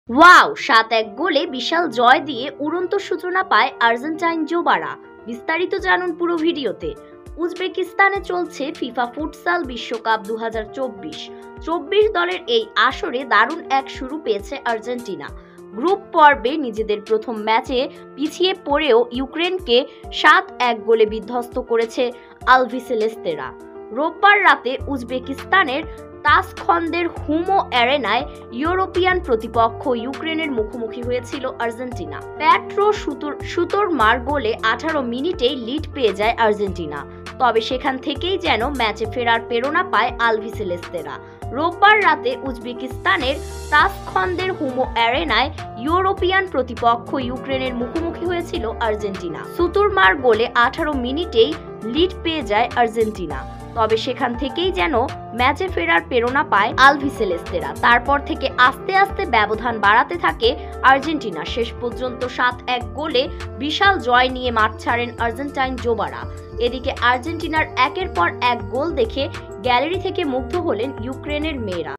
Wow! ৭-১ গোলে বিশাল জয় দিয়ে উড়ন্ত সূচনা পায় আর্জেন্টাইন যুবারা। বিস্তারিত জানুন পুরো ভিডিওতে। উজবেকিস্তানে চলছে ফিফা ফুটসাল বিশ্বকাপ ২০২৪। ২৪ দলের এই আসরে দারুণ এক শুরু পেয়েছে আর্জেন্টিনা। গ্রুপ পর্বে নিজেদের প্রথম ম্যাচে পিছিয়ে পড়েও ইউক্রেনকে ৭-১ গোলে বিধ্বস্ত করেছে আলবিসেলেস্তেরা। রোববার রাতে উজবেকিস্তানের তাসখন্দের হুমো অ্যারেনায় ইউরোপিয়ান প্রতিপক্ষ ইউক্রেনের মুখোমুখি হয়েছিল আর্জেন্টিনা। প্যাট্রো সুতোরমার গোলে ১৮ মিনিটেই লিড পেয়ে যায় আর্জেন্টিনা। তবে সেখান থেকেই যেন ম্যাচে ফেরার প্রেরণা পায় আলবিসেলেস্তেরা। রোববার রাতে উজবেকিস্তানের তাসখন্দের হুমো অ্যারেনায় ইউরোপিয়ান প্রতিপক্ষ ইউক্রেনের মুখোমুখি হয়েছিল আর্জেন্টিনা। সুতোরমার গোলে ১৮ মিনিটেই লিড পেয়ে যায় আর্জেন্টিনা। তবে সেখান থেকেই যেন ম্যাচে ফেরার প্রেরণা পায় আলবিসেলেস্তেরা। তারপর থেকে আস্তে আস্তে ব্যবধান বাড়াতে থাকে আর্জেন্টিনা। শেষ পর্যন্ত ৭-১ গোলে বিশাল জয় নিয়ে মাঠ ছাড়েন আর্জেন্টাইন যুবারা। এদিকে আর্জেন্টিনার একের পর এক গোল দেখে গ্যালারি থেকে মুগ্ধ হলেন ইউক্রেনের মেয়েরা।